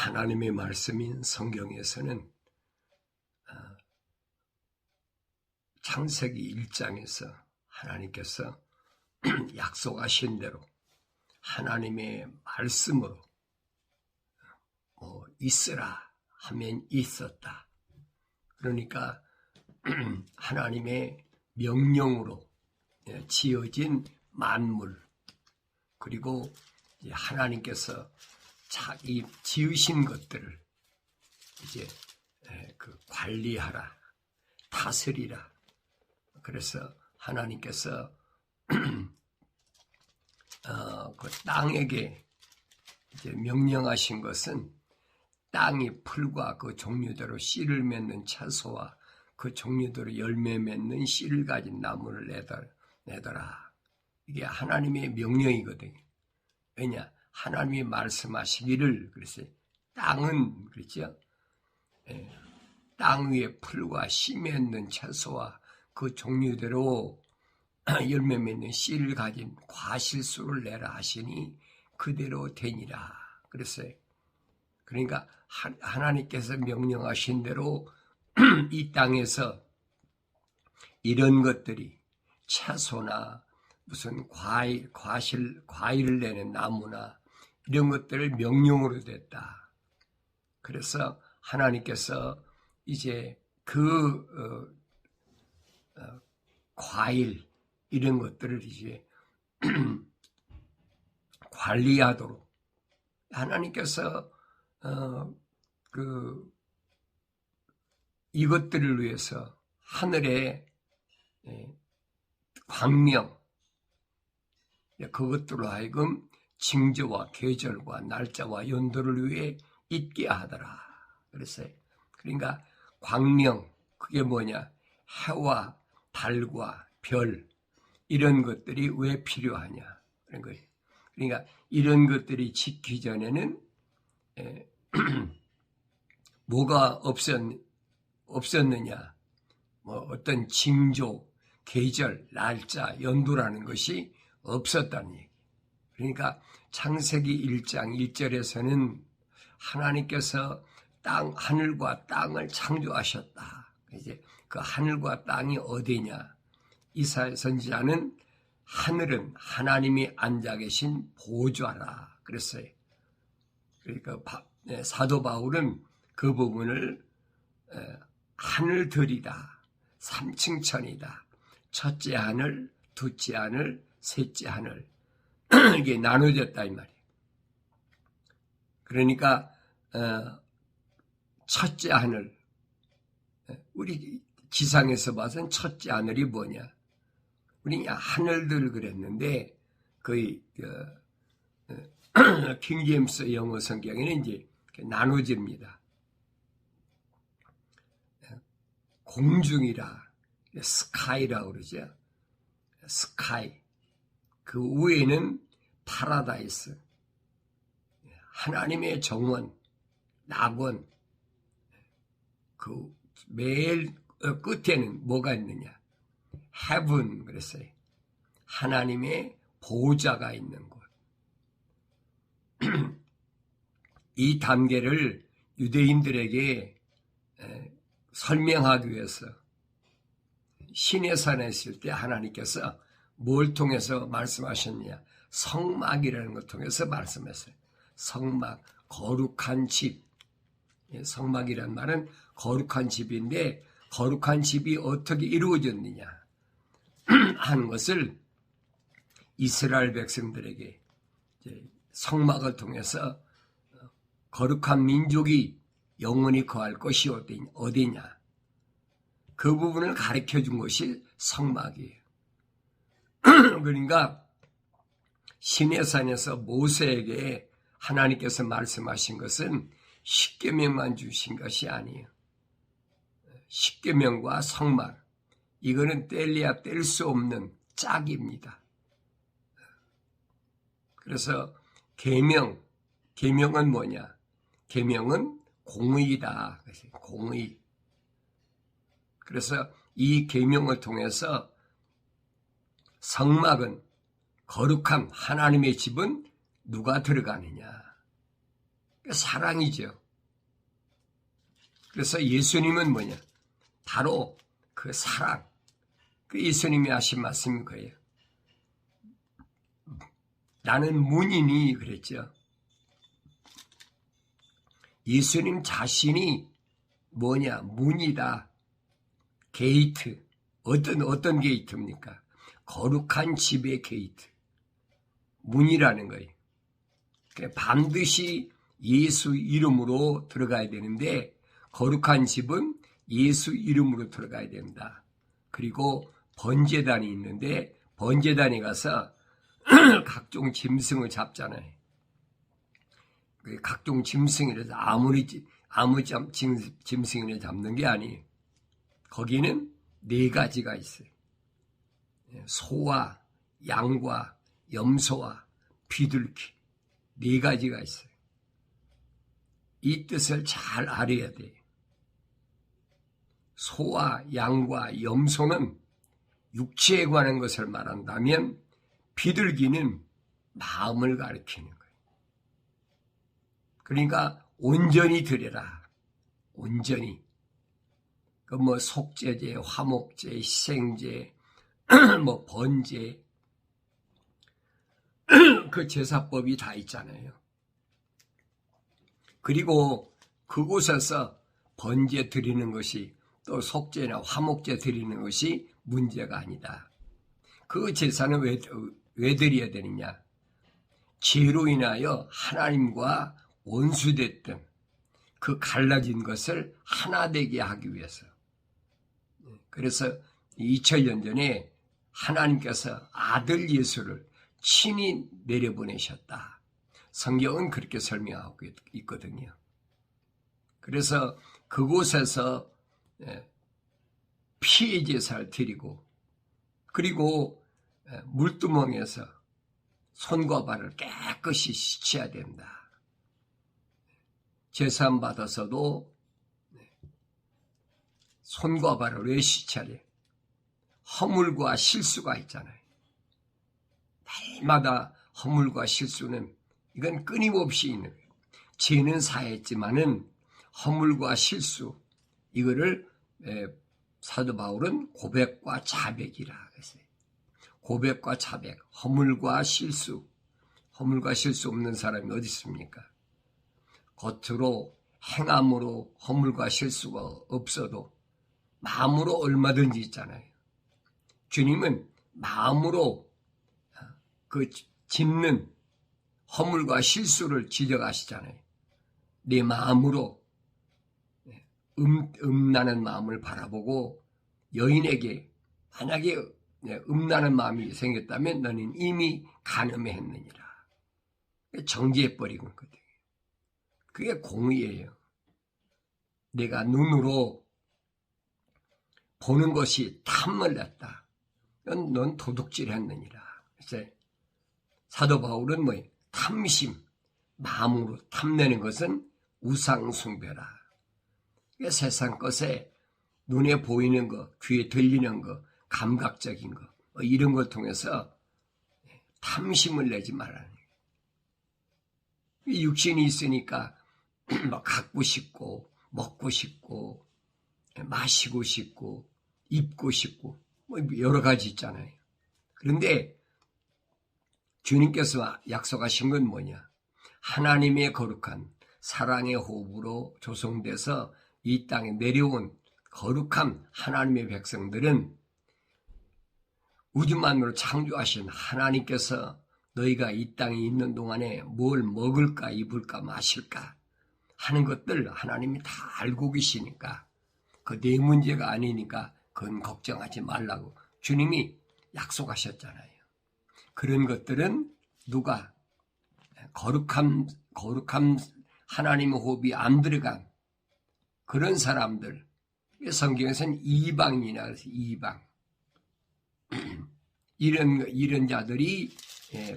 하나님의 말씀인 성경에서는 창세기 1장에서 하나님께서 약속하신 대로 하나님의 말씀으로 있으라 하면 있었다. 그러니까 하나님의 명령으로 지어진 만물, 그리고 하나님께서 자기 지으신 것들을 이제 관리하라, 다스리라. 그래서 하나님께서 그 땅에게 이제 명령하신 것은 땅이 풀과 그 종류대로 씨를 맺는 채소와 그 종류대로 열매 맺는 씨를 가진 나무를 내더라. 이게 하나님의 명령이거든요. 왜냐? 하나님이 말씀하시기를, 그래서 땅은, 그렇죠? 땅 위에 풀과 씨 맺는 채소와 그 종류대로 열매 맺는 씨를 가진 과실수를 내라 하시니 그대로 되니라. 그랬어요. 그러니까 하나님께서 명령하신 대로 이 땅에서 이런 것들이 채소나 무슨 과일을 내는 나무나 이런 것들을 명령으로 됐다. 그래서 하나님께서 이제 그 과일 이런 것들을 이제 관리하도록 하나님께서 이것들을 위해서 하늘의 광명, 그것들로 하여금 징조와 계절과 날짜와 연도를 위해 있게 하더라. 그랬어요. 그러니까 광명, 그게 뭐냐? 해와 달과 별, 이런 것들이 왜 필요하냐? 그런 거예요. 그러니까 이런 것들이 지키기 전에는 뭐가 없었느냐? 어떤 징조, 계절, 날짜, 연도라는 것이 없었다는 얘기. 그러니까 창세기 1장 1절에서는 하나님께서 하늘과 땅을 창조하셨다. 이제 그 하늘과 땅이 어디냐? 이사야 선지자는 하늘은 하나님이 앉아 계신 보좌라 그랬어요. 그러니까 사도 바울은 그 부분을 하늘들이다, 삼층천이다, 첫째 하늘, 둘째 하늘, 셋째 하늘, 이게 나눠졌다 이 말이에요. 그러니까 첫째 하늘, 우리 지상에서 봐서는 첫째 하늘이 뭐냐? 우리 하늘들 그랬는데 거의 킹제임스 영어 성경에는 이제 나눠집니다. 공중이라 스카이라고 그러죠. 스카이. 그 위에는 파라다이스. 하나님의 정원, 낙원. 그 매일 끝에는 뭐가 있느냐? heaven 그랬어요. 하나님의 보좌가 있는 곳. 이 단계를 유대인들에게 설명하기 위해서 시내산에 있을 때 하나님께서 뭘 통해서 말씀하셨느냐? 성막이라는 것 통해서 말씀했어요. 성막, 거룩한 집. 성막이란 말은 거룩한 집인데 거룩한 집이 어떻게 이루어졌느냐 하는 것을 이스라엘 백성들에게 성막을 통해서 거룩한 민족이 영원히 거할 것이 어디냐 그 부분을 가르쳐 준 것이 성막이에요. 그러니까 시내산에서 모세에게 하나님께서 말씀하신 것은 십계명만 주신 것이 아니에요. 십계명과 성막, 이거는 뗄래야 뗄 수 없는 짝입니다. 그래서 계명은 뭐냐? 계명은 공의다. 공의. 그래서 이 계명을 통해서 성막은 거룩한 하나님의 집은 누가 들어가느냐? 사랑이죠. 그래서 예수님은 뭐냐? 바로 그 사랑. 그 예수님이 하신 말씀이 그예요. 나는 문이니 그랬죠. 예수님 자신이 뭐냐? 문이다. 게이트. 어떤 게이트입니까? 거룩한 집의 게이트. 문이라는 거예요. 반드시 예수 이름으로 들어가야 되는데 거룩한 집은 예수 이름으로 들어가야 된다. 그리고 번제단이 있는데 번제단에 가서 각종 짐승을 잡잖아요. 각종 짐승이라서 아무 짐승이나 잡는 게 아니에요. 거기는 4가지가 있어요. 소와 양과 염소와 비둘기 4가지가 있어요. 이 뜻을 잘 알아야 돼요. 소와 양과 염소는 육체에 관한 것을 말한다면 비둘기는 마음을 가리키는 거예요. 그러니까 온전히 드려라. 온전히. 그 속죄제, 화목제, 희생제, 번제 그 제사법이 다 있잖아요. 그리고 그곳에서 번제 드리는 것이 또 속죄나 화목제 드리는 것이 문제가 아니다. 그 제사는 왜 드려야 되느냐? 죄로 인하여 하나님과 원수됐던 그 갈라진 것을 하나 되게 하기 위해서. 그래서 2000년 전에 하나님께서 아들 예수를 친히 내려보내셨다. 성경은 그렇게 설명하고 있거든요. 그래서 그곳에서 피의 제사를 드리고 그리고 물두멍에서 손과 발을 깨끗이 씻어야 된다. 제사함 받아서도 손과 발을 왜 씻어야 돼? 허물과 실수가 있잖아요. 날마다 허물과 실수는 이건 끊임없이 있는 거예요. 죄는 사했지만은 허물과 실수 이거를 사도 바울은 고백과 자백이라 했어요. 고백과 자백, 허물과 실수 없는 사람이 어디 있습니까? 겉으로 행함으로 허물과 실수가 없어도 마음으로 얼마든지 있잖아요. 주님은 마음으로 그 짓는 허물과 실수를 지적하시잖아요. 내 마음으로 음란한 마음을 바라보고 여인에게 만약에 음란한 마음이 생겼다면 너는 이미 간음했느니라. 정죄해버리고 있거든요. 그게 공의예요. 내가 눈으로 보는 것이 탐을 냈다. 넌 도둑질했느니라. 그래서 사도 바울은 탐심, 마음으로 탐내는 것은 우상숭배라. 세상 것에 눈에 보이는 것, 귀에 들리는 것, 감각적인 것 이런 걸 통해서 탐심을 내지 말라는 거예요. 육신이 있으니까 갖고 싶고 먹고 싶고 마시고 싶고 입고 싶고 여러 가지 있잖아요. 그런데 주님께서 약속하신 건 뭐냐? 하나님의 거룩한 사랑의 호흡으로 조성돼서 이 땅에 내려온 거룩한 하나님의 백성들은 우주만으로 창조하신 하나님께서 너희가 이 땅에 있는 동안에 뭘 먹을까 입을까 마실까 하는 것들 하나님이 다 알고 계시니까 그 내 문제가 아니니까 그건 걱정하지 말라고 주님이 약속하셨잖아요. 그런 것들은 누가 거룩함 하나님의 호흡이 안 들어간 그런 사람들 성경에서는 이방이나 그래서 이방 이런 자들이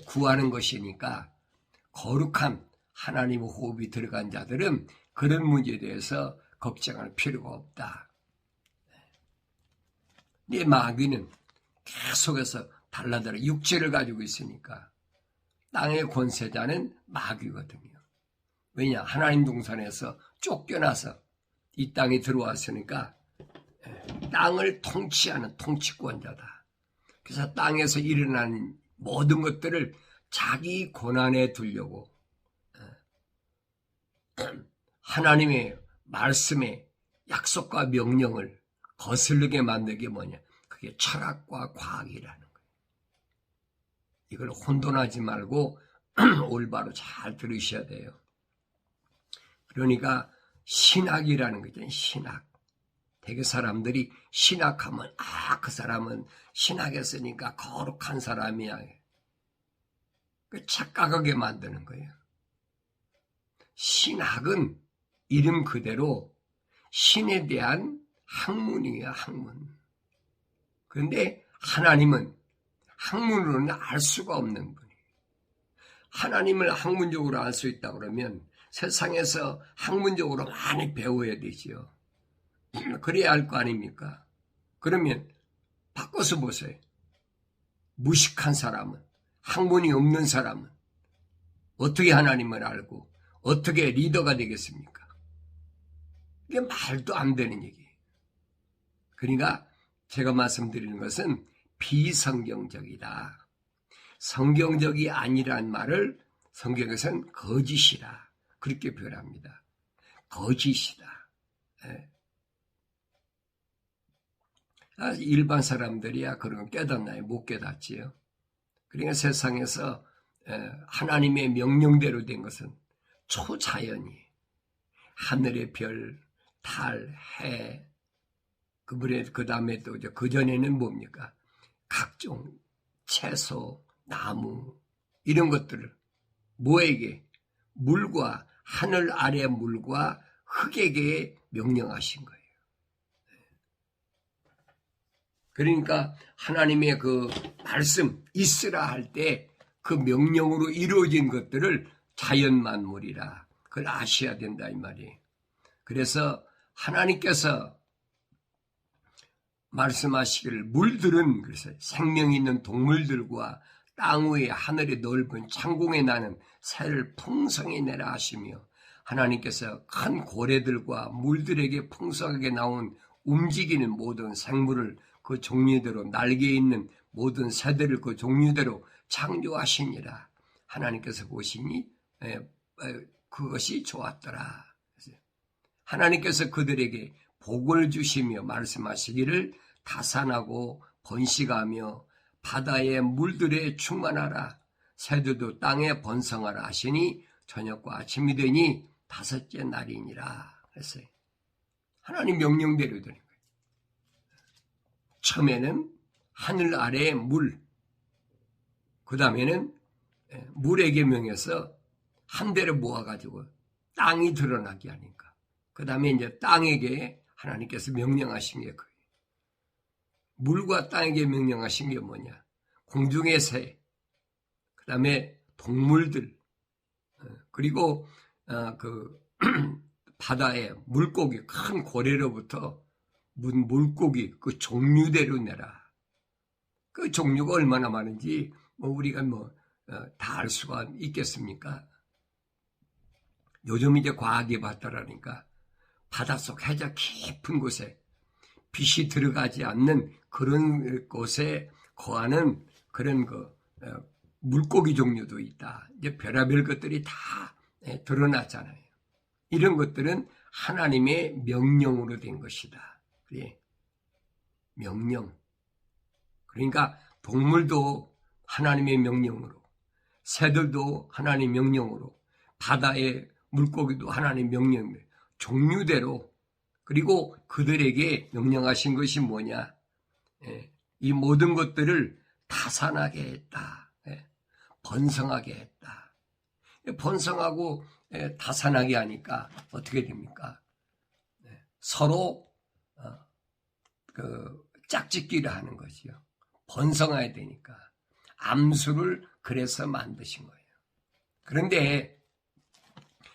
구하는 것이니까 거룩한 하나님의 호흡이 들어간 자들은 그런 문제에 대해서 걱정할 필요가 없다. 이 마귀는 계속해서 달라들어 육체를 가지고 있으니까 땅의 권세자는 마귀거든요. 왜냐? 하나님 동산에서 쫓겨나서 이 땅에 들어왔으니까 땅을 통치하는 통치권자다. 그래서 땅에서 일어나는 모든 것들을 자기 권한에 두려고 하나님의 말씀에 약속과 명령을 거스르게 만든 게 뭐냐? 그게 철학과 과학이라는 거예요. 이걸 혼돈하지 말고 올바로 잘 들으셔야 돼요. 그러니까 신학이라는 거죠. 신학. 되게 사람들이 신학하면 그 사람은 신학했으니까 거룩한 사람이야. 착각하게 만드는 거예요. 신학은 이름 그대로 신에 대한 학문이에요. 학문. 그런데 하나님은 학문으로는 알 수가 없는 분이에요. 하나님을 학문적으로 알 수 있다 그러면 세상에서 학문적으로 많이 배워야 되지요. 그래야 할 거 아닙니까? 그러면 바꿔서 보세요. 무식한 사람은, 학문이 없는 사람은 어떻게 하나님을 알고 어떻게 리더가 되겠습니까? 이게 말도 안 되는 얘기예요. 그러니까 제가 말씀드리는 것은 비성경적이다. 성경적이 아니란 말을 성경에서는 거짓이라 그렇게 표현합니다. 거짓이다. 일반 사람들이야 그런 거 깨닫나요? 못 깨닫지요. 그러니까 세상에서 하나님의 명령대로 된 것은 초자연이 하늘의 별, 달, 해, 그 다음에 또 그 전에는 뭡니까? 각종 채소, 나무 이런 것들을 뭐에게? 물과 하늘 아래 물과 흙에게 명령하신 거예요. 그러니까 하나님의 그 말씀 있으라 할 때 그 명령으로 이루어진 것들을 자연만물이라 그걸 아셔야 된다 이 말이에요. 그래서 하나님께서 말씀하시기를 물들은 그래서 생명 있는 동물들과 땅 위에 하늘의 넓은 창공에 나는 새를 풍성히 내라 하시며 하나님께서 큰 고래들과 물들에게 풍성하게 나온 움직이는 모든 생물을 그 종류대로 날개 있는 모든 새들을 그 종류대로 창조하시니라. 하나님께서 보시니 그것이 좋았더라. 하나님께서 그들에게 복을 주시며 말씀하시기를 다산하고 번식하며 바다의 물들에 충만하라. 새들도 땅에 번성하라 하시니 저녁과 아침이 되니 다섯째 날이니라. 그랬어요. 하나님 명령대로 되는 거예요. 처음에는 하늘 아래의 물, 그 다음에는 물에게 명해서 한 대를 모아가지고 땅이 드러나게 하니까. 그 다음에 이제 땅에게 하나님께서 명령하신 게 그예요. 물과 땅에게 명령하신 게 뭐냐? 공중의 새, 그 다음에 동물들, 그리고 그 바다의 물고기, 큰 고래로부터 물고기 그 종류대로 내라. 그 종류가 얼마나 많은지 우리가 다 알 수가 있겠습니까? 요즘 이제 과학이 발달하니까 바닷속 해저 깊은 곳에 빛이 들어가지 않는 그런 곳에 거하는 그런 물고기 종류도 있다. 이제 별의별 것들이 다 드러났잖아요. 이런 것들은 하나님의 명령으로 된 것이다. 그래. 명령. 그러니까 동물도 하나님의 명령으로, 새들도 하나님의 명령으로, 바다의 물고기도 하나님의 명령으로, 종류대로, 그리고 그들에게 명령하신 것이 뭐냐? 이 모든 것들을 다산하게 했다. 번성하게 했다. 번성하고 다산하게 하니까 어떻게 됩니까? 서로 짝짓기를 하는 것이요. 번성해야 되니까. 암수를 그래서 만드신 거예요. 그런데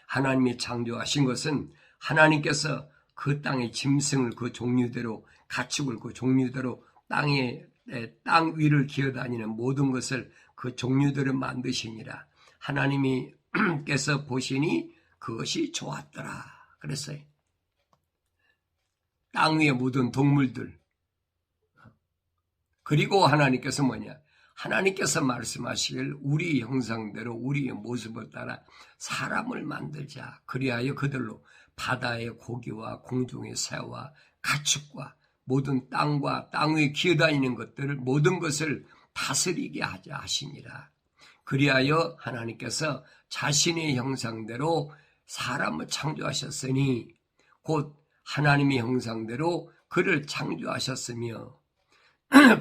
하나님이 창조하신 것은 하나님께서 그 땅의 짐승을 그 종류대로 가축을 그 종류대로 땅 위를 기어다니는 모든 것을 그 종류대로 만드시니라. 하나님께서 보시니 그것이 좋았더라 그랬어요. 땅 위에 묻은 동물들. 그리고 하나님께서 뭐냐? 하나님께서 말씀하시길 우리 형상대로 우리의 모습을 따라 사람을 만들자. 그리하여 그들로 바다의 고기와 공중의 새와 가축과 모든 땅과 땅 위에 기어다니는 것들을 모든 것을 다스리게 하자 하시니라. 그리하여 하나님께서 자신의 형상대로 사람을 창조하셨으니 곧 하나님의 형상대로 그를 창조하셨으며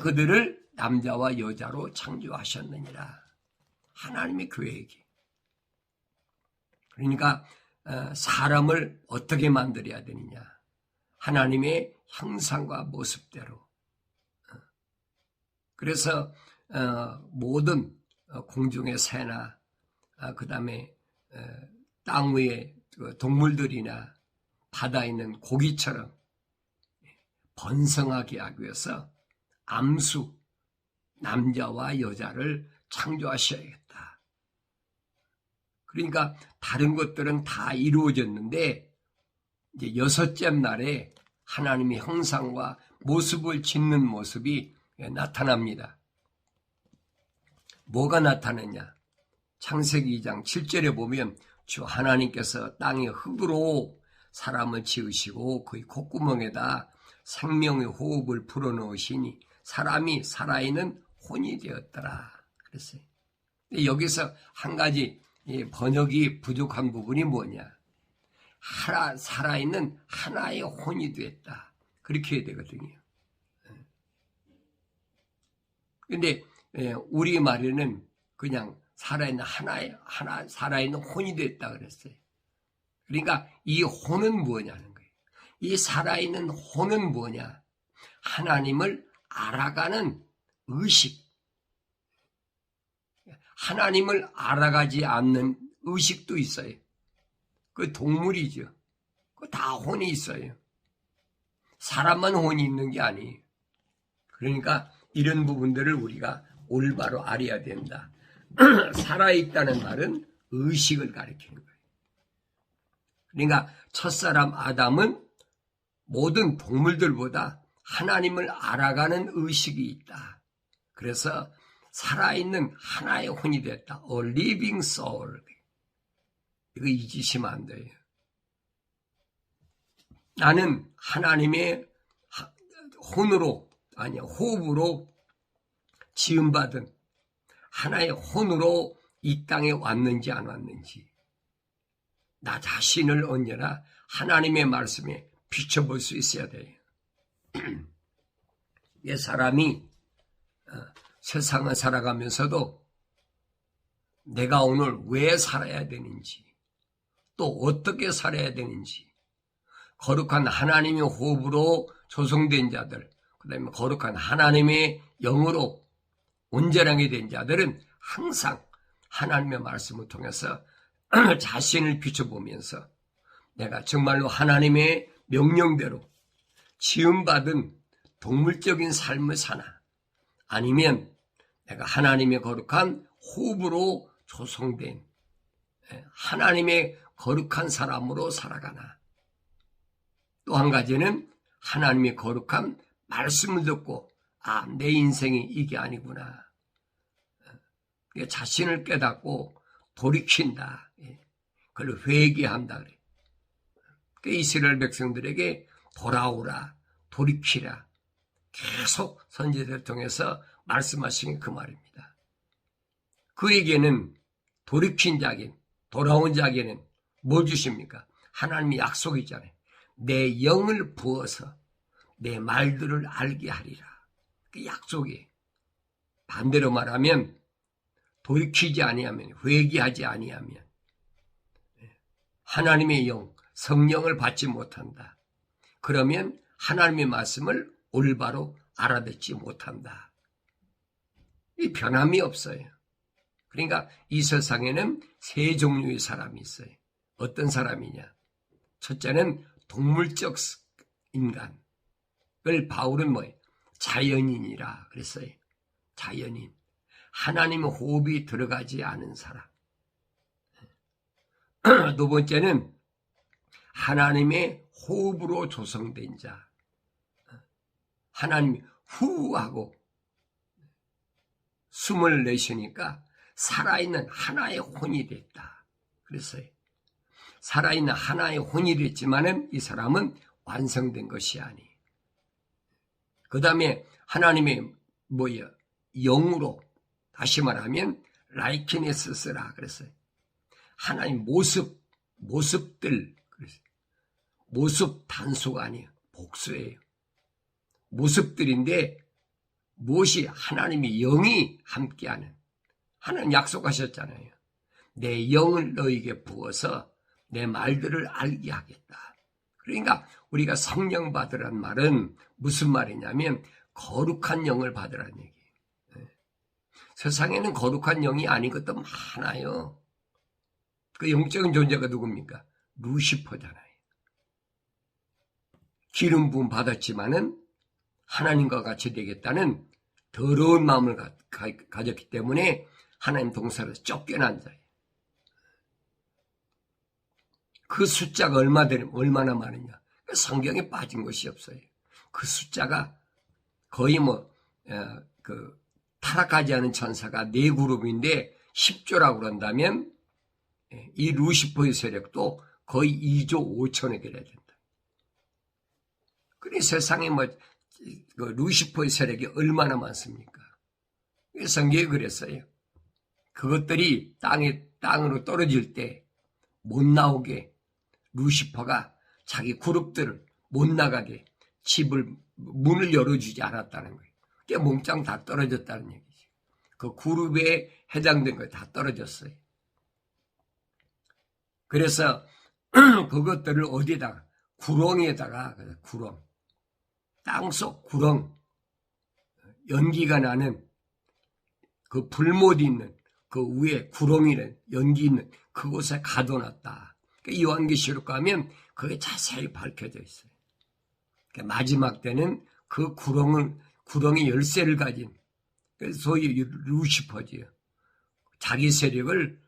그들을 남자와 여자로 창조하셨느니라. 하나님의 계획이. 그러니까 사람을 어떻게 만들어야 되느냐. 하나님의 형상과 모습대로. 그래서 모든 공중의 새나 그 다음에 땅 위의 동물들이나 바다에 있는 고기처럼 번성하게 하기 위해서 암수, 남자와 여자를 창조하셔야겠다. 그러니까 다른 것들은 다 이루어졌는데 이제 여섯째 날에 하나님의 형상과 모습을 짓는 모습이 나타납니다. 뭐가 나타나냐? 창세기 2장 7절에 보면 주 하나님께서 땅의 흙으로 사람을 지으시고 그의 콧구멍에다 생명의 호흡을 불어넣으시니 사람이 살아있는 혼이 되었더라. 그랬어요. 여기서 한 가지 번역이 부족한 부분이 뭐냐? 살아있는 하나의 혼이 되었다. 그렇게 해야 되거든요. 근데 우리 말에는 그냥 살아있는 살아있는 혼이 됐다 그랬어요. 그러니까 이 혼은 뭐냐는 거예요. 이 살아있는 혼은 뭐냐? 하나님을 알아가는 의식. 하나님을 알아가지 않는 의식도 있어요. 그 동물이죠. 그 다 혼이 있어요. 사람만 혼이 있는 게 아니에요. 그러니까 이런 부분들을 우리가 올바로 알아야 된다. 살아있다는 말은 의식을 가리키는 거예요. 그러니까 첫사람 아담은 모든 동물들보다 하나님을 알아가는 의식이 있다. 그래서 살아있는 하나의 혼이 됐다. A living soul. 이거 잊으시면 안 돼요. 나는 하나님의 혼으로, 아니야, 호흡으로 지음받은 하나의 혼으로 이 땅에 왔는지 안 왔는지, 나 자신을 언제나 하나님의 말씀에 비춰볼 수 있어야 돼요. 사람이 세상을 살아가면서도 내가 오늘 왜 살아야 되는지, 또 어떻게 살아야 되는지, 거룩한 하나님의 호흡으로 조성된 자들, 그 다음에 거룩한 하나님의 영으로 온전하게 된 자들은 항상 하나님의 말씀을 통해서 자신을 비춰보면서 내가 정말로 하나님의 명령대로 지음받은 동물적인 삶을 사나, 아니면 내가 하나님의 거룩한 호흡으로 조성된 하나님의 거룩한 사람으로 살아가나. 또 한 가지는 하나님의 거룩한 말씀을 듣고 내 인생이 이게 아니구나. 자신을 깨닫고 돌이킨다. 그걸 회개한다 그래. 이스라엘 백성들에게 돌아오라, 돌이키라. 계속 선지자를 통해서 말씀하신 그 말입니다. 그에게는 돌이킨 자에게, 돌아온 자에게는 뭘 주십니까? 하나님의 약속이잖아요. 내 영을 부어서 내 말들을 알게 하리라. 그 약속이에요. 반대로 말하면 돌이키지 아니하면, 회개하지 아니하면 하나님의 영, 성령을 받지 못한다. 그러면 하나님의 말씀을 올바로 알아듣지 못한다. 이 변함이 없어요. 그러니까 이 세상에는 세 종류의 사람이 있어요. 어떤 사람이냐? 첫째는 동물적 인간을 바울은 뭐예요? 자연인이라 그랬어요. 자연인. 하나님의 호흡이 들어가지 않은 사람. 두 번째는 하나님의 호흡으로 조성된 자. 하나님이 후하고 숨을 내쉬니까 살아있는 하나의 혼이 됐다. 그랬어요. 살아있는 하나의 혼이 됐지만은 이 사람은 완성된 것이 아니에요. 그 다음에 하나님의 영으로, 다시 말하면 라이키네스스라 그랬어요. 하나님 모습들, 그랬어요. 모습 단수가 아니에요. 복수예요. 모습들인데 무엇이 하나님의 영이 함께하는, 하나님 약속하셨잖아요. 내 영을 너에게 부어서 내 말들을 알게 하겠다. 그러니까 우리가 성령 받으란 말은 무슨 말이냐면 거룩한 영을 받으라는 얘기예요. 세상에는 거룩한 영이 아닌 것도 많아요. 그 영적인 존재가 누굽니까? 루시퍼잖아요. 기름 부음 받았지만은 하나님과 같이 되겠다는 더러운 마음을 가졌기 때문에 하나님 동산에서 쫓겨난 자예요. 그 숫자가 얼마나 많으냐. 성경에 빠진 것이 없어요. 그 숫자가 거의 타락하지 않은 천사가 4그룹인데 10조라고 그런다면 이 루시퍼의 세력도 거의 2조 5천에 그래야 된다. 그러니 세상에 루시퍼의 세력이 얼마나 많습니까? 성경에 그랬어요. 그것들이 땅으로 떨어질 때 못 나오게 루시퍼가 자기 그룹들을 못 나가게 문을 열어주지 않았다는 거예요. 그게 몽땅 다 떨어졌다는 얘기죠. 그 그룹에 해당된 거 다 떨어졌어요. 그래서 그것들을 어디다가 구렁에다가 구렁, 땅속 구렁, 연기가 나는 그 불못 있는 그 위에 구렁이는 연기 있는 그곳에 가둬놨다. 요한계시록 가면 그게 자세히 밝혀져 있어요. 마지막 때는 그 구렁이 열쇠를 가진 소위 루시퍼지요. 자기 세력을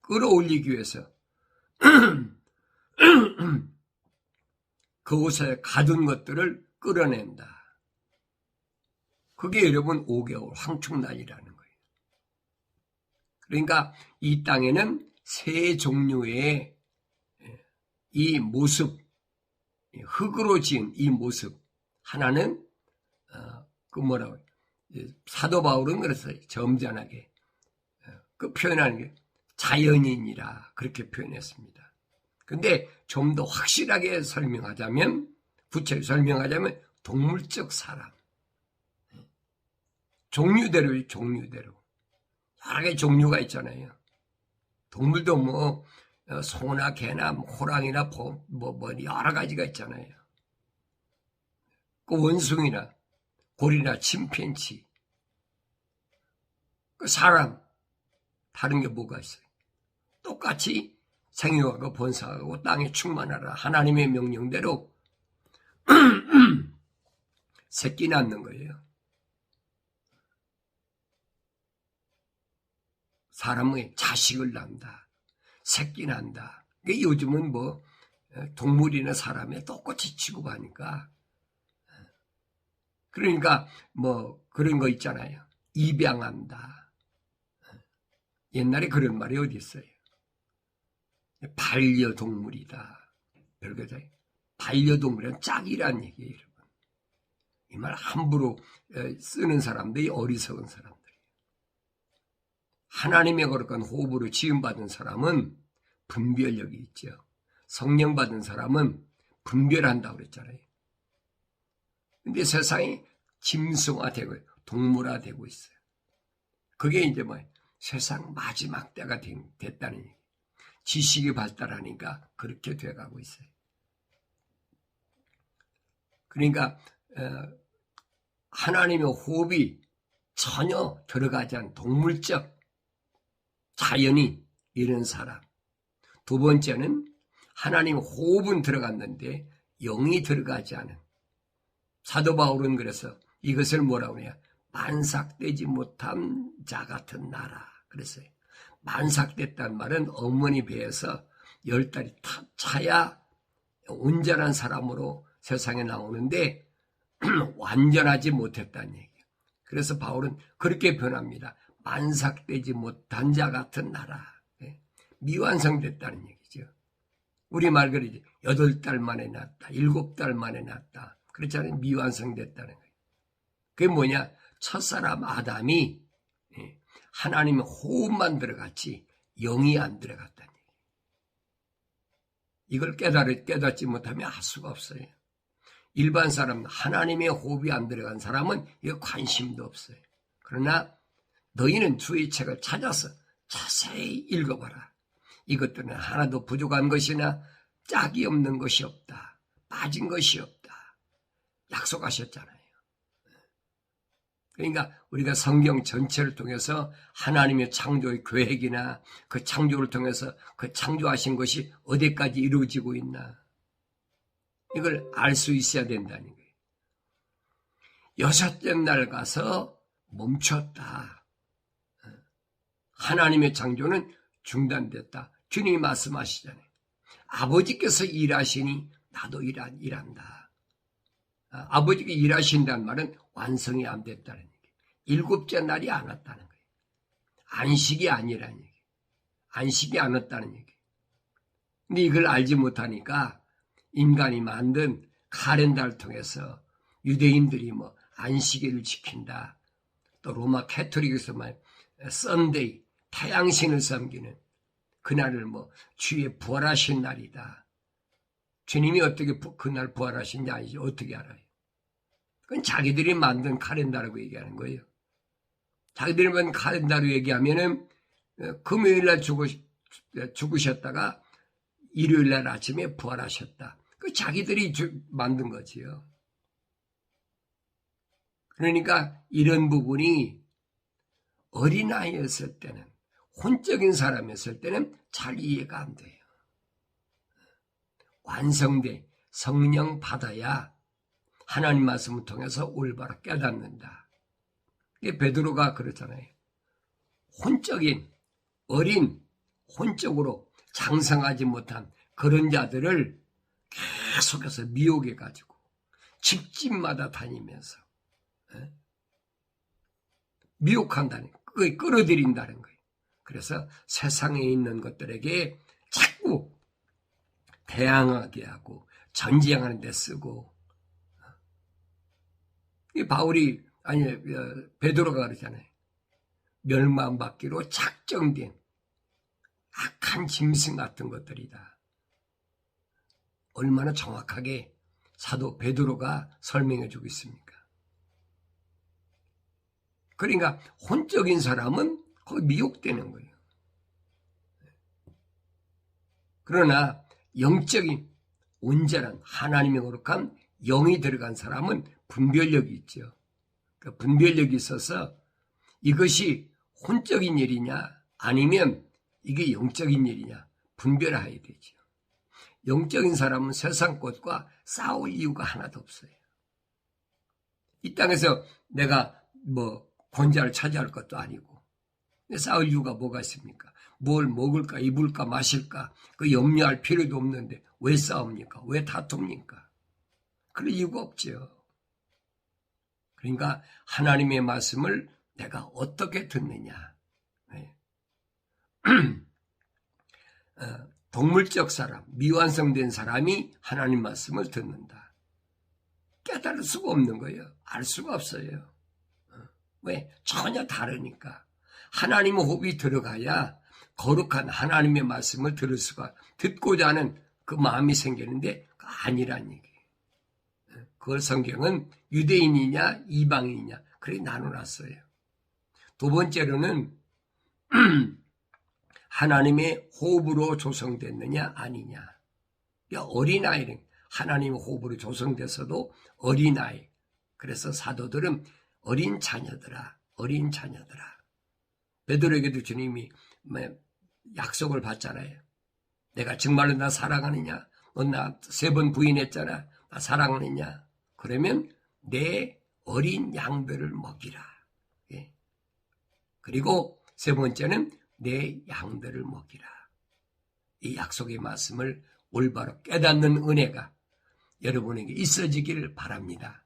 끌어올리기 위해서 그곳에 가둔 것들을 끌어낸다. 그게 여러분 5개월 황충난이라는 거예요. 그러니까 이 땅에는 세 종류의 이 모습, 흙으로 지은 이 모습. 하나는 사도 바울은 그랬어요. 점잖하게 그 표현하는 게 자연인이라 그렇게 표현했습니다. 근데 좀 더 확실하게 설명하자면, 구체적으로 설명하자면 동물적 사람. 종류대로요, 종류대로. 여러 가지 종류가 있잖아요. 동물도 소나 개나 호랑이나 여러 가지가 있잖아요. 그 원숭이나 고리나 침팬치. 그 사람, 다른 게 뭐가 있어요? 똑같이 생육하고 번성하고 땅에 충만하라. 하나님의 명령대로 새끼 낳는 거예요. 사람의 자식을 낳는다. 새끼 낳는다. 요즘은 동물이나 사람에 똑같이 취급하니까. 그러니까 그런 거 있잖아요. 입양한다. 옛날에 그런 말이 어디 있어요? 반려동물이다. 별거죠. 반려동물은 짝이란 얘기예요, 여러분. 이 말 함부로 쓰는 사람들이 어리석은 사람들이에요. 하나님의 거룩한 호흡으로 지음받은 사람은 분별력이 있죠. 성령 받은 사람은 분별한다고 그랬잖아요. 근데 세상이 짐승화되고 동물화되고 있어요. 그게 이제 세상 마지막 때가 됐다는 얘기. 지식이 발달하니까 그렇게 돼가고 있어요. 그러니까 하나님의 호흡이 전혀 들어가지 않은 동물적 자연이 이런 사람. 두 번째는 하나님 호흡은 들어갔는데 영이 들어가지 않은. 사도 바울은 그래서 이것을 뭐라고 해요? 반삭되지 못한 자 같은 나라. 그랬어요. 만삭됐단 말은 어머니 배에서 10달이 차야 온전한 사람으로 세상에 나오는데 완전하지 못했다는 얘기예요. 그래서 바울은 그렇게 변합니다. 만삭되지 못한 자 같은 나라. 미완성됐다는 얘기죠. 우리말 그러지 8달 만에 낳았다. 7달 만에 낳았다. 그렇잖아요. 미완성됐다는 거예요. 그게 뭐냐? 첫사람 아담이 하나님의 호흡만 들어갔지 영이 안 들어갔다는 얘기예요. 이걸 깨닫지 못하면 할 수가 없어요. 일반 사람, 하나님의 호흡이 안 들어간 사람은 이거 관심도 없어요. 그러나 너희는 주의 책을 찾아서 자세히 읽어봐라. 이것들은 하나도 부족한 것이나 짝이 없는 것이 없다. 빠진 것이 없다. 약속하셨잖아요. 그러니까 우리가 성경 전체를 통해서 하나님의 창조의 계획이나 그 창조를 통해서 그 창조하신 것이 어디까지 이루어지고 있나. 이걸 알 수 있어야 된다는 거예요. 6째 날 가서 멈췄다. 하나님의 창조는 중단됐다. 주님이 말씀하시잖아요. 아버지께서 일하시니 나도 일한다. 아버지가 일하신다는 말은 완성이 안 됐다는 얘기예요. 7째 날이 안 왔다는 거예요. 안식이 아니라는 얘기예요. 안식이 안 왔다는 얘기예요. 근데 이걸 알지 못하니까 인간이 만든 카렌다를 통해서 유대인들이 안식일을 지킨다. 또 로마 캐토릭에서 썬데이, 태양신을 섬기는 그날을 주의 부활하신 날이다. 주님이 어떻게 그날 부활하신지 아니지 어떻게 알아요? 그건 자기들이 만든 카렌다라고 얘기하는 거예요. 자기들이 만든 카렌다로 얘기하면은 금요일날 죽으셨다가 일요일날 아침에 부활하셨다. 그 자기들이 만든 거지요. 그러니까 이런 부분이 어린아이였을 때는, 혼적인 사람이었을 때는 잘 이해가 안 돼요. 완성돼 성령 받아야 하나님 말씀을 통해서 올바로 깨닫는다. 베드로가 그렇잖아요. 혼적인, 어린, 혼적으로 장성하지 못한 그런 자들을 계속해서 미혹해가지고 집집마다 다니면서 미혹한다는 거예요. 그걸 끌어들인다는 거예요. 그래서 세상에 있는 것들에게 자꾸 대항하게 하고 전쟁하는 데 쓰고, 이 베드로가 그러잖아요. 멸망받기로 작정된 악한 짐승 같은 것들이다. 얼마나 정확하게 사도 베드로가 설명해 주고 있습니까? 그러니까 혼적인 사람은 거기 미혹되는 거예요. 그러나 영적인 온전한 하나님의 거룩한 영이 들어간 사람은 분별력이 있죠. 그 분별력이 있어서 이것이 혼적인 일이냐 아니면 이게 영적인 일이냐 분별해야 되죠. 영적인 사람은 세상 것과 싸울 이유가 하나도 없어요. 이 땅에서 내가 권자를 차지할 것도 아니고 싸울 이유가 뭐가 있습니까? 뭘 먹을까 입을까 마실까 그 염려할 필요도 없는데 왜 싸웁니까? 왜 다툽니까? 그럴 이유가 없죠. 그러니까 하나님의 말씀을 내가 어떻게 듣느냐. 동물적 사람, 미완성된 사람이 하나님 말씀을 듣는다. 깨달을 수가 없는 거예요. 알 수가 없어요. 왜? 전혀 다르니까. 하나님의 호흡이 들어가야 거룩한 하나님의 말씀을 듣고자 하는 그 마음이 생기는데 아니란 얘기예요. 그걸 성경은 유대인이냐 이방인이냐 그렇게 나눠놨어요. 두 번째로는 하나님의 호흡으로 조성됐느냐 아니냐. 어린아이는 하나님의 호흡으로 조성돼서도 어린아이. 그래서 사도들은 어린 자녀들아. 베드로에게도 주님이 약속을 받잖아요. 내가 정말로 나 사랑하느냐? 너 나 3번 부인했잖아. 나 사랑하느냐? 그러면 내 어린 양들을 먹이라. 그리고 세 번째는 내 양들을 먹이라. 이 약속의 말씀을 올바로 깨닫는 은혜가 여러분에게 있어지기를 바랍니다.